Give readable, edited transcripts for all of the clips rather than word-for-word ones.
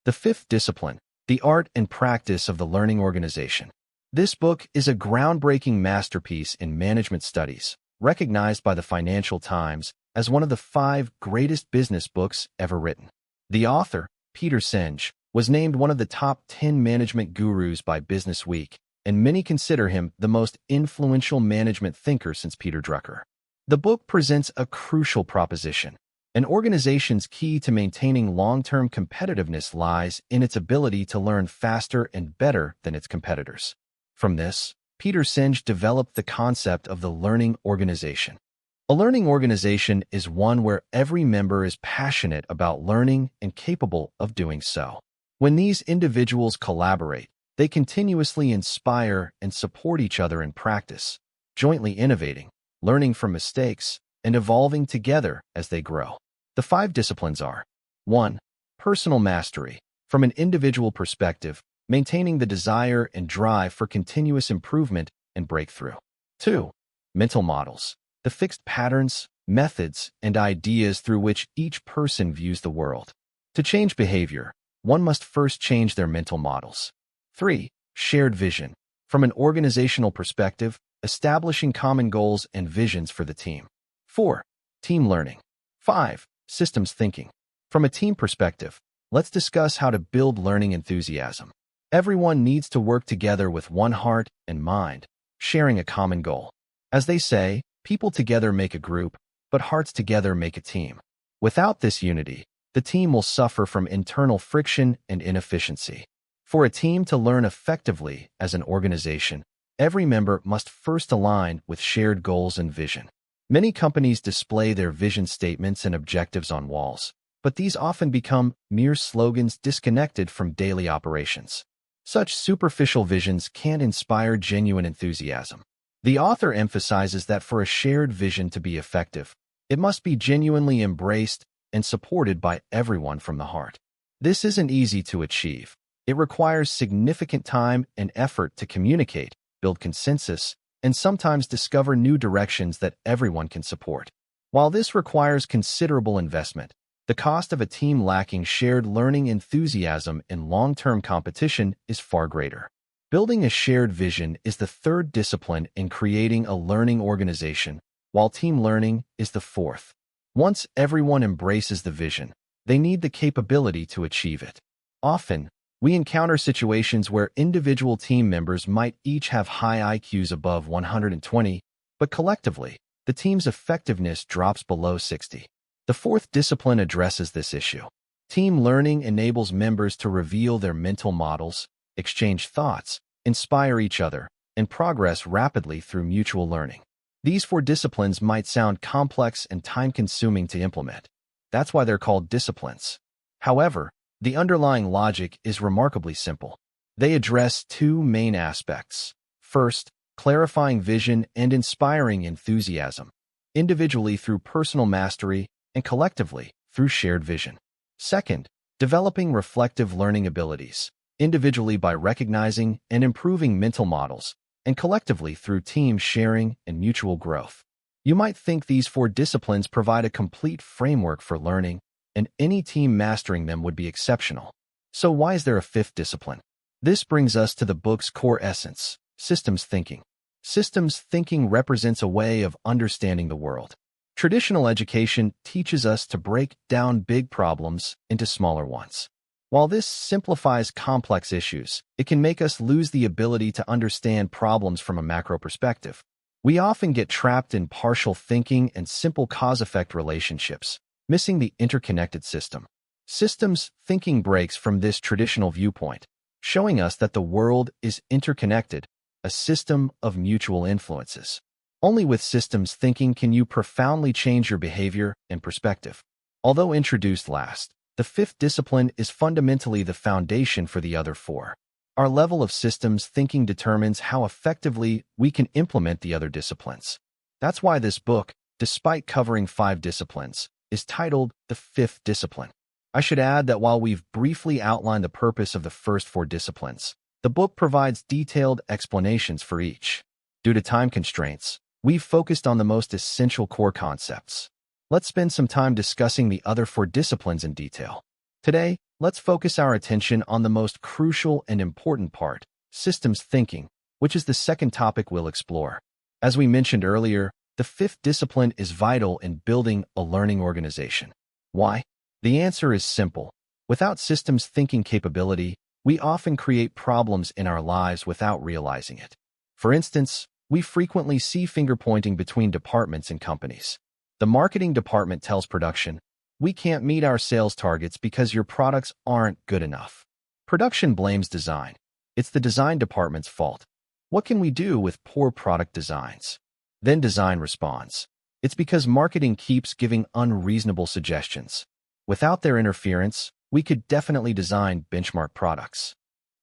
The fifth discipline, the art and practice of the learning organization. This book is a groundbreaking masterpiece in management studies, recognized by the Financial Times as one of the 5 greatest business books ever written. The author, Peter Senge, was named one of the top 10 management gurus by Business Week, and many consider him the most influential management thinker since Peter Drucker. The book presents a crucial proposition. An organization's key to maintaining long-term competitiveness lies in its ability to learn faster and better than its competitors. From this, Peter Senge developed the concept of the learning organization. A learning organization is one where every member is passionate about learning and capable of doing so. When these individuals collaborate, they continuously inspire and support each other in practice, jointly innovating, learning from mistakes, and evolving together as they grow. The 5 disciplines are: 1. Personal mastery. From an individual perspective, maintaining the desire and drive for continuous improvement and breakthrough. 2. Mental models. The fixed patterns, methods, and ideas through which each person views the world. To change behavior, one must first change their mental models. 3. Shared vision. From an organizational perspective, establishing common goals and visions for the team. 4. Team learning. 5. Systems thinking. From a team perspective, let's discuss how to build learning enthusiasm. Everyone needs to work together with one heart and mind, sharing a common goal. As they say, people together make a group, but hearts together make a team. Without this unity, the team will suffer from internal friction and inefficiency. For a team to learn effectively as an organization, every member must first align with shared goals and vision. Many companies display their vision statements and objectives on walls, but these often become mere slogans disconnected from daily operations. Such superficial visions can't inspire genuine enthusiasm. The author emphasizes that for a shared vision to be effective, it must be genuinely embraced and supported by everyone from the heart. This isn't easy to achieve. It requires significant time and effort to communicate, build consensus, and sometimes discover new directions that everyone can support. While this requires considerable investment, the cost of a team lacking shared learning enthusiasm in long-term competition is far greater. Building a shared vision is the 3rd discipline in creating a learning organization, while team learning is the 4th. Once everyone embraces the vision, they need the capability to achieve it. Often, we encounter situations where individual team members might each have high IQs above 120, but collectively, the team's effectiveness drops below 60. The 4th discipline addresses this issue. Team learning enables members to reveal their mental models, exchange thoughts, inspire each other, and progress rapidly through mutual learning. These 4 disciplines might sound complex and time-consuming to implement. That's why they're called disciplines. However, the underlying logic is remarkably simple. They address 2 main aspects. First, clarifying vision and inspiring enthusiasm, individually through personal mastery and collectively through shared vision. Second, developing reflective learning abilities, individually by recognizing and improving mental models, and collectively through team sharing and mutual growth. You might think these 4 disciplines provide a complete framework for learning, and any team mastering them would be exceptional. So why is there a 5th discipline? This brings us to the book's core essence, systems thinking. Systems thinking represents a way of understanding the world. Traditional education teaches us to break down big problems into smaller ones. While this simplifies complex issues, it can make us lose the ability to understand problems from a macro perspective. We often get trapped in partial thinking and simple cause-effect relationships, missing the interconnected system. Systems thinking breaks from this traditional viewpoint, showing us that the world is interconnected, a system of mutual influences. Only with systems thinking can you profoundly change your behavior and perspective. Although introduced last, the 5th discipline is fundamentally the foundation for the other 4. Our level of systems thinking determines how effectively we can implement the other disciplines. That's why this book, despite covering 5 disciplines, is titled The 5th Discipline. I should add that while we've briefly outlined the purpose of the first 4 disciplines, the book provides detailed explanations for each. Due to time constraints, we've focused on the most essential core concepts. Let's spend some time discussing the other 4 disciplines in detail. Today, let's focus our attention on the most crucial and important part, systems thinking, which is the second topic we'll explore. As we mentioned earlier, the fifth discipline is vital in building a learning organization. Why? The answer is simple. Without systems thinking capability, we often create problems in our lives without realizing it. For instance, we frequently see finger-pointing between departments and companies. The marketing department tells production, "We can't meet our sales targets because your products aren't good enough." Production blames design. "It's the design department's fault. What can we do with poor product designs?" Then design responds, "It's because marketing keeps giving unreasonable suggestions. Without their interference, we could definitely design benchmark products."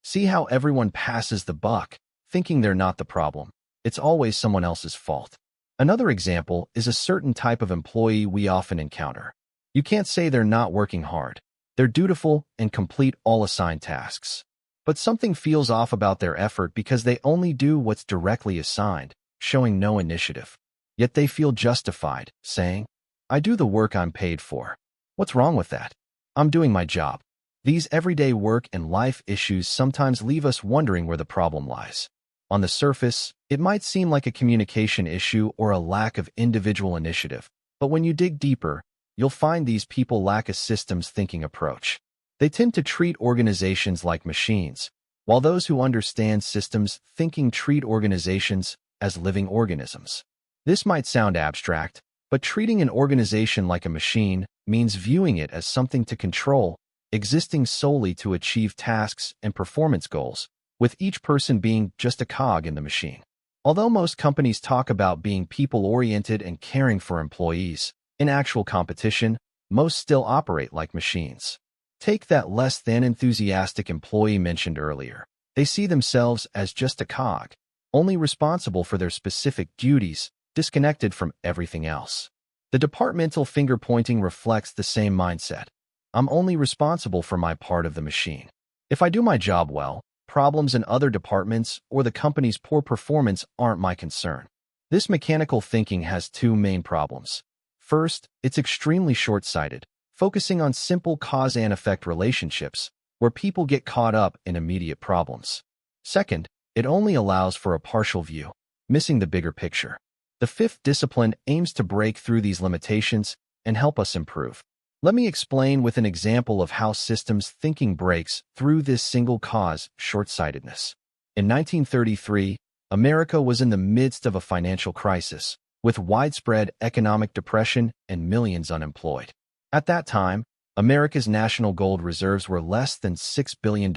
See how everyone passes the buck, thinking they're not the problem. It's always someone else's fault. Another example is a certain type of employee we often encounter. You can't say they're not working hard. They're dutiful and complete all assigned tasks. But something feels off about their effort because they only do what's directly assigned, showing no initiative. Yet they feel justified, saying, "I do the work I'm paid for. What's wrong with that? I'm doing my job." These everyday work and life issues sometimes leave us wondering where the problem lies. On the surface, it might seem like a communication issue or a lack of individual initiative, but when you dig deeper, you'll find these people lack a systems thinking approach. They tend to treat organizations like machines, while those who understand systems thinking treat organizations as living organisms. This might sound abstract, but treating an organization like a machine means viewing it as something to control, existing solely to achieve tasks and performance goals, with each person being just a cog in the machine. Although most companies talk about being people-oriented and caring for employees, in actual competition, most still operate like machines. Take that less than enthusiastic employee mentioned earlier. They see themselves as just a cog, only responsible for their specific duties, disconnected from everything else. The departmental finger-pointing reflects the same mindset. I'm only responsible for my part of the machine. If I do my job well, problems in other departments or the company's poor performance aren't my concern. This mechanical thinking has two main problems. First, it's extremely short-sighted, focusing on simple cause and effect relationships, where people get caught up in immediate problems. Second, it only allows for a partial view, missing the bigger picture. The fifth discipline aims to break through these limitations and help us improve. Let me explain with an example of how systems thinking breaks through this single cause short-sightedness. In 1933, America was in the midst of a financial crisis, with widespread economic depression and millions unemployed. At that time, America's national gold reserves were less than $6 billion,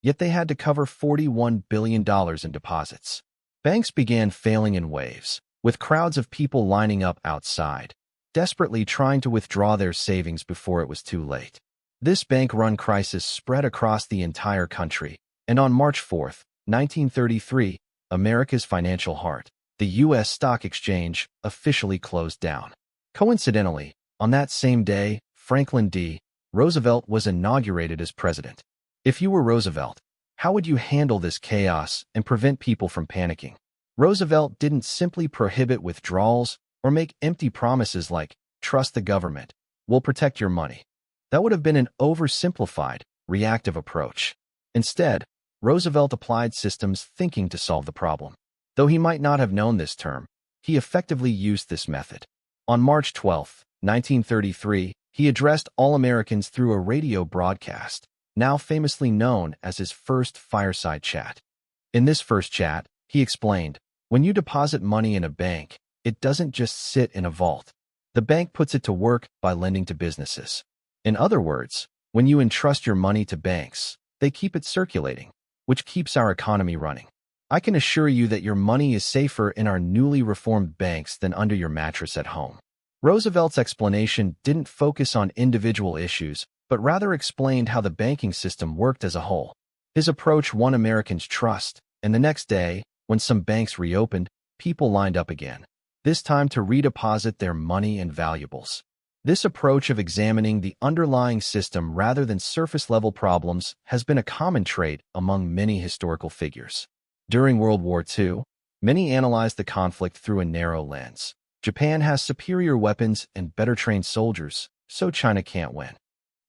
yet they had to cover $41 billion in deposits. Banks began failing in waves, with crowds of people lining up outside, desperately trying to withdraw their savings before it was too late. This bank-run crisis spread across the entire country, and on March 4, 1933, America's financial heart, the U.S. Stock Exchange, officially closed down. Coincidentally, on that same day, Franklin D. Roosevelt was inaugurated as president. If you were Roosevelt, how would you handle this chaos and prevent people from panicking? Roosevelt didn't simply prohibit withdrawals or make empty promises like, "Trust the government, we'll protect your money." That would have been an oversimplified, reactive approach. Instead, Roosevelt applied systems thinking to solve the problem. Though he might not have known this term, he effectively used this method. On March 12, 1933, he addressed all Americans through a radio broadcast, now famously known as his first fireside chat. In this first chat, he explained, "When you deposit money in a bank, it doesn't just sit in a vault. The bank puts it to work by lending to businesses. In other words, when you entrust your money to banks, they keep it circulating, which keeps our economy running. I can assure you that your money is safer in our newly reformed banks than under your mattress at home." Roosevelt's explanation didn't focus on individual issues, but rather explained how the banking system worked as a whole. His approach won Americans' trust, and the next day, when some banks reopened, people lined up again, this time to redeposit their money and valuables. This approach of examining the underlying system rather than surface-level problems has been a common trait among many historical figures. During World War II, many analyzed the conflict through a narrow lens. Japan has superior weapons and better-trained soldiers, so China can't win.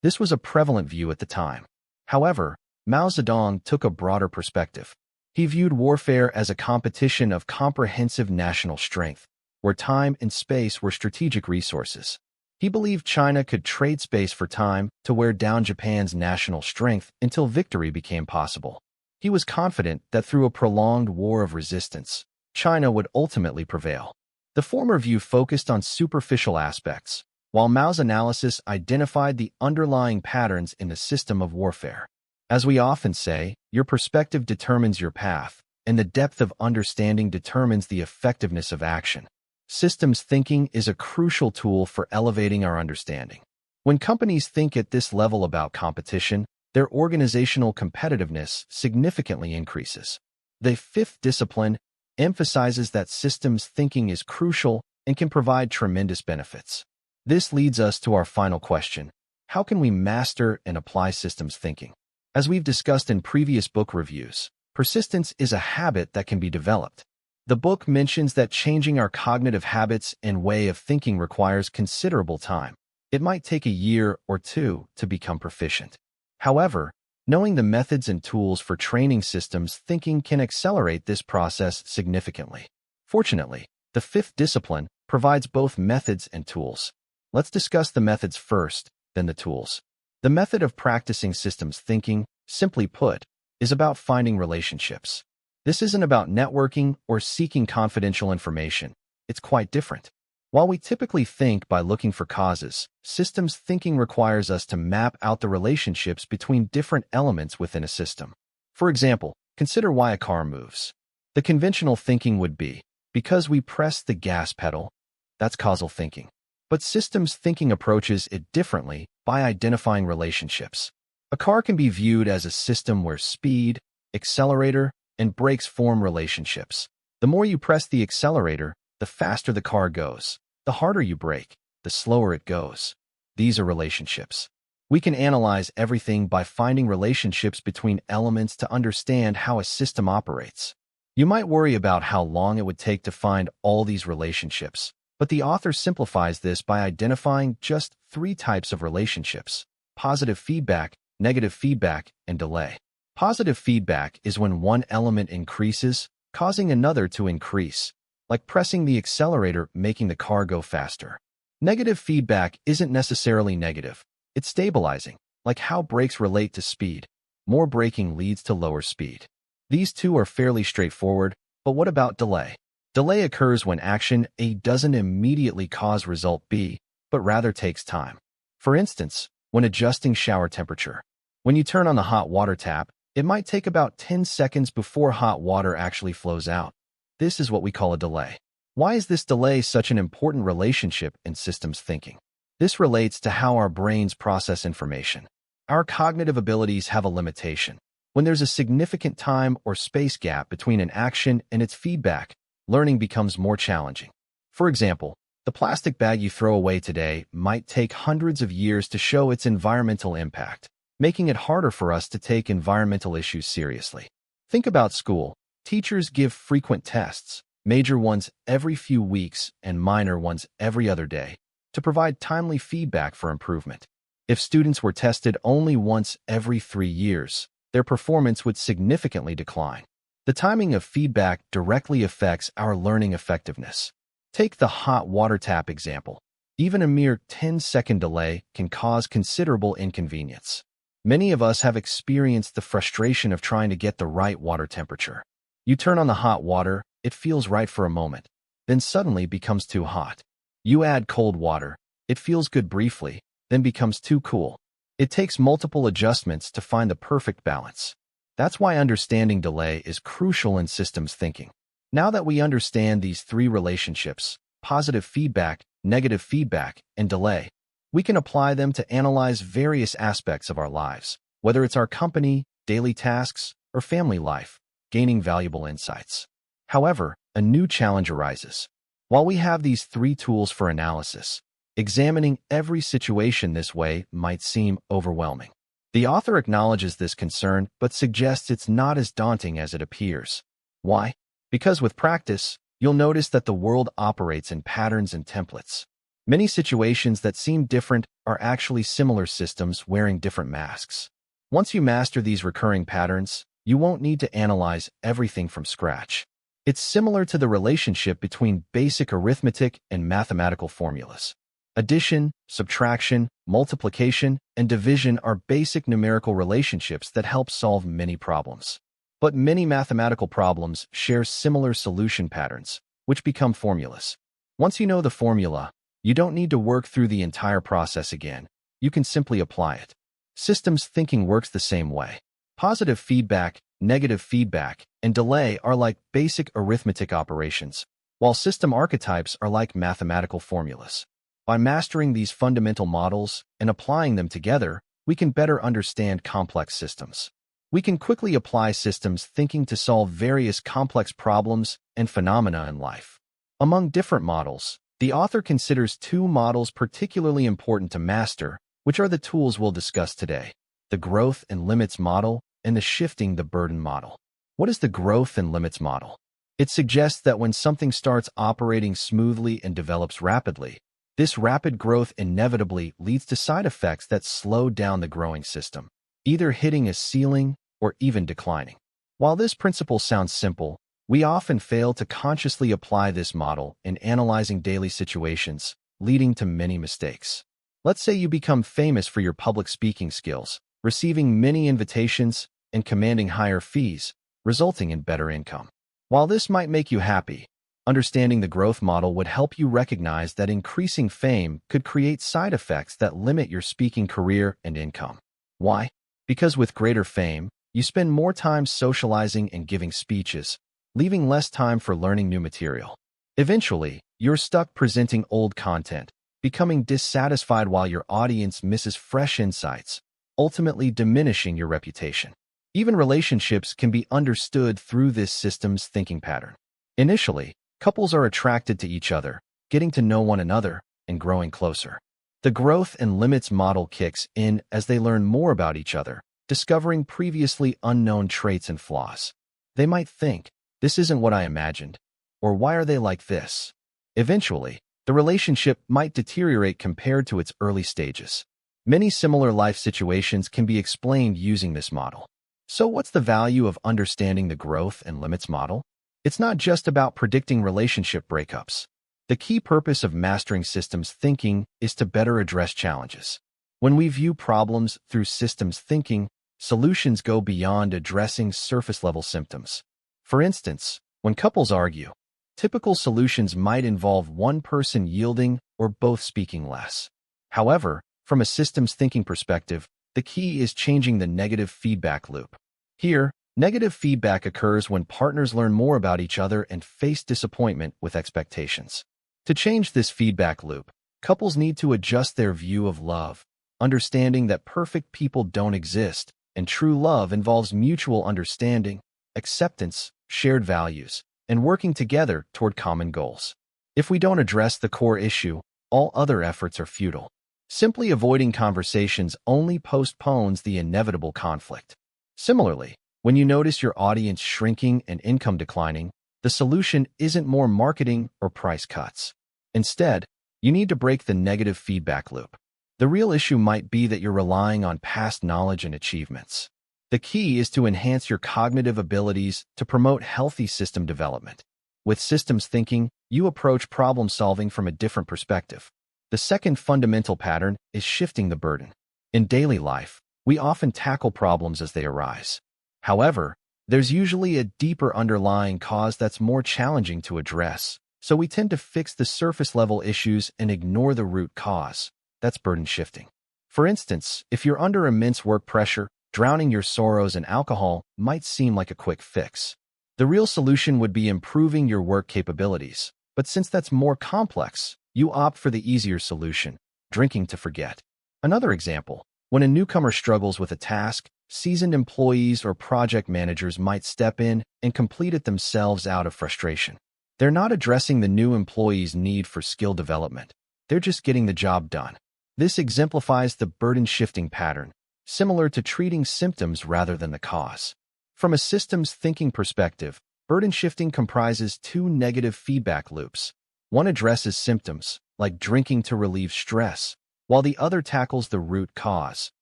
This was a prevalent view at the time. However, Mao Zedong took a broader perspective. He viewed warfare as a competition of comprehensive national strength, where time and space were strategic resources. He believed China could trade space for time to wear down Japan's national strength until victory became possible. He was confident that through a prolonged war of resistance, China would ultimately prevail. The former view focused on superficial aspects, while Mao's analysis identified the underlying patterns in the system of warfare. As we often say, your perspective determines your path, and the depth of understanding determines the effectiveness of action. Systems thinking is a crucial tool for elevating our understanding. When companies think at this level about competition, their organizational competitiveness significantly increases. The fifth discipline emphasizes that systems thinking is crucial and can provide tremendous benefits. This leads us to our final question: how can we master and apply systems thinking? As we've discussed in previous book reviews, persistence is a habit that can be developed. The book mentions that changing our cognitive habits and way of thinking requires considerable time. It might take a year or two to become proficient. However, knowing the methods and tools for training systems thinking can accelerate this process significantly. Fortunately, the fifth discipline provides both methods and tools. Let's discuss the methods first, then the tools. The method of practicing systems thinking, simply put, is about finding relationships. This isn't about networking or seeking confidential information. It's quite different. While we typically think by looking for causes, systems thinking requires us to map out the relationships between different elements within a system. For example, consider why a car moves. The conventional thinking would be, because we press the gas pedal. That's causal thinking. But systems thinking approaches it differently by identifying relationships. A car can be viewed as a system where speed, accelerator, and brakes form relationships. The more you press the accelerator, the faster the car goes. The harder you brake, the slower it goes. These are relationships. We can analyze everything by finding relationships between elements to understand how a system operates. You might worry about how long it would take to find all these relationships, but the author simplifies this by identifying just 3 types of relationships: positive feedback, negative feedback, and delay. Positive feedback is when one element increases, causing another to increase, like pressing the accelerator making the car go faster. Negative feedback isn't necessarily negative. It's stabilizing, like how brakes relate to speed. More braking leads to lower speed. These two are fairly straightforward, but what about delay? Delay occurs when action A doesn't immediately cause result B, but rather takes time. For instance, when adjusting shower temperature. When you turn on the hot water tap, it might take about 10 seconds before hot water actually flows out. This is what we call a delay. Why is this delay such an important relationship in systems thinking? This relates to how our brains process information. Our cognitive abilities have a limitation. When there's a significant time or space gap between an action and its feedback, learning becomes more challenging. For example, the plastic bag you throw away today might take hundreds of years to show its environmental impact, making it harder for us to take environmental issues seriously. Think about school. Teachers give frequent tests, major ones every few weeks and minor ones every other day, to provide timely feedback for improvement. If students were tested only once every 3 years, their performance would significantly decline. The timing of feedback directly affects our learning effectiveness. Take the hot water tap example. Even a mere 10-second delay can cause considerable inconvenience. Many of us have experienced the frustration of trying to get the right water temperature. You turn on the hot water, it feels right for a moment, then suddenly becomes too hot. You add cold water, it feels good briefly, then becomes too cool. It takes multiple adjustments to find the perfect balance. That's why understanding delay is crucial in systems thinking. Now that we understand these 3 relationships, positive feedback, negative feedback, and delay, we can apply them to analyze various aspects of our lives, whether it's our company, daily tasks, or family life, gaining valuable insights. However, a new challenge arises. While we have these 3 tools for analysis, examining every situation this way might seem overwhelming. The author acknowledges this concern, but suggests it's not as daunting as it appears. Why? Because with practice, you'll notice that the world operates in patterns and templates. Many situations that seem different are actually similar systems wearing different masks. Once you master these recurring patterns, you won't need to analyze everything from scratch. It's similar to the relationship between basic arithmetic and mathematical formulas. Addition, subtraction, multiplication, and division are basic numerical relationships that help solve many problems. But many mathematical problems share similar solution patterns, which become formulas. Once you know the formula, you don't need to work through the entire process again. You can simply apply it. Systems thinking works the same way. Positive feedback, negative feedback, and delay are like basic arithmetic operations, while system archetypes are like mathematical formulas. By mastering these fundamental models and applying them together, we can better understand complex systems. We can quickly apply systems thinking to solve various complex problems and phenomena in life. Among different models, the author considers two models particularly important to master, which are the tools we'll discuss today: the growth and limits model and the shifting the burden model. What is the growth and limits model? It suggests that when something starts operating smoothly and develops rapidly, this rapid growth inevitably leads to side effects that slow down the growing system, either hitting a ceiling or even declining. While this principle sounds simple, we often fail to consciously apply this model in analyzing daily situations, leading to many mistakes. Let's say you become famous for your public speaking skills, receiving many invitations and commanding higher fees, resulting in better income. While this might make you happy, understanding the growth model would help you recognize that increasing fame could create side effects that limit your speaking career and income. Why? Because with greater fame, you spend more time socializing and giving speeches, leaving less time for learning new material. Eventually, you're stuck presenting old content, becoming dissatisfied while your audience misses fresh insights, ultimately diminishing your reputation. Even relationships can be understood through this system's thinking pattern. Initially, couples are attracted to each other, getting to know one another, and growing closer. The growth and limits model kicks in as they learn more about each other, discovering previously unknown traits and flaws. They might think, "This isn't what I imagined," or "Why are they like this?" Eventually, the relationship might deteriorate compared to its early stages. Many similar life situations can be explained using this model. So what's the value of understanding the growth and limits model? It's not just about predicting relationship breakups. The key purpose of mastering systems thinking is to better address challenges. When we view problems through systems thinking, solutions go beyond addressing surface-level symptoms. For instance, when couples argue, typical solutions might involve one person yielding or both speaking less. However, from a systems thinking perspective, the key is changing the negative feedback loop. Here, negative feedback occurs when partners learn more about each other and face disappointment with expectations. To change this feedback loop, couples need to adjust their view of love, understanding that perfect people don't exist, and true love involves mutual understanding, acceptance, shared values, and working together toward common goals. If we don't address the core issue, all other efforts are futile. Simply avoiding conversations only postpones the inevitable conflict. Similarly, when you notice your audience shrinking and income declining, the solution isn't more marketing or price cuts. Instead, you need to break the negative feedback loop. The real issue might be that you're relying on past knowledge and achievements. The key is to enhance your cognitive abilities to promote healthy system development. With systems thinking, you approach problem solving from a different perspective. The second fundamental pattern is shifting the burden. In daily life, we often tackle problems as they arise. However, there's usually a deeper underlying cause that's more challenging to address, so we tend to fix the surface-level issues and ignore the root cause. That's burden shifting. For instance, if you're under immense work pressure, drowning your sorrows in alcohol might seem like a quick fix. The real solution would be improving your work capabilities, but since that's more complex, you opt for the easier solution, drinking to forget. Another example, when a newcomer struggles with a task, seasoned employees or project managers might step in and complete it themselves out of frustration. They're not addressing the new employee's need for skill development. They're just getting the job done. This exemplifies the burden-shifting pattern, similar to treating symptoms rather than the cause. From a systems thinking perspective, burden shifting comprises two negative feedback loops. One addresses symptoms, like drinking to relieve stress, while the other tackles the root cause,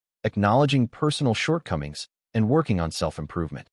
acknowledging personal shortcomings and working on self-improvement.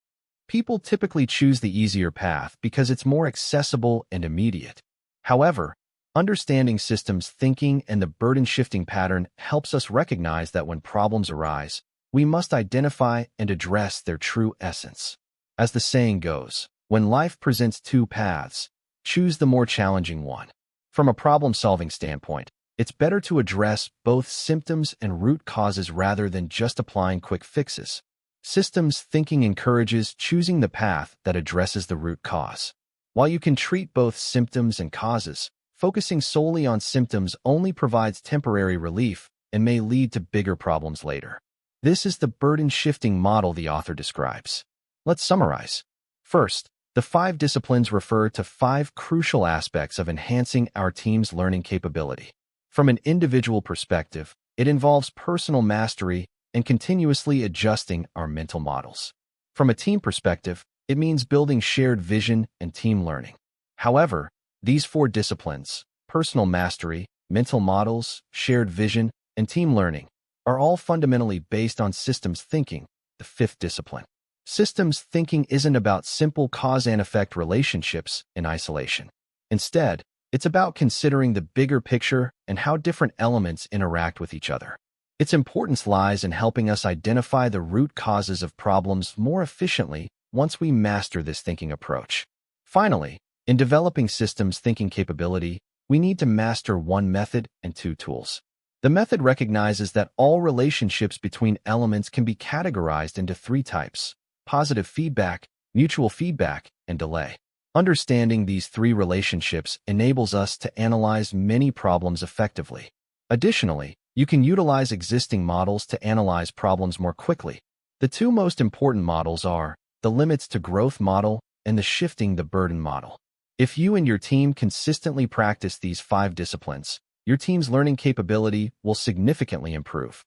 People typically choose the easier path because it's more accessible and immediate. However, understanding systems thinking and the burden-shifting pattern helps us recognize that when problems arise, we must identify and address their true essence. As the saying goes, when life presents two paths, choose the more challenging one. From a problem-solving standpoint, it's better to address both symptoms and root causes rather than just applying quick fixes. Systems thinking encourages choosing the path that addresses the root cause. While you can treat both symptoms and causes, focusing solely on symptoms only provides temporary relief and may lead to bigger problems later. This is the burden-shifting model the author describes. Let's summarize. First, the 5 disciplines refer to 5 crucial aspects of enhancing our team's learning capability. From an individual perspective, it involves personal mastery and continuously adjusting our mental models. From a team perspective, it means building shared vision and team learning. However, these 4 disciplines, personal mastery, mental models, shared vision, and team learning, are all fundamentally based on systems thinking, the 5th discipline. Systems thinking isn't about simple cause and effect relationships in isolation. Instead, it's about considering the bigger picture and how different elements interact with each other. Its importance lies in helping us identify the root causes of problems more efficiently once we master this thinking approach. Finally, in developing systems thinking capability, we need to master 1 method and 2 tools. The method recognizes that all relationships between elements can be categorized into 3 types: positive feedback, mutual feedback, and delay. Understanding these 3 relationships enables us to analyze many problems effectively. Additionally, you can utilize existing models to analyze problems more quickly. The 2 most important models are the limits to growth model and the shifting the burden model. If you and your team consistently practice these 5 disciplines, your team's learning capability will significantly improve.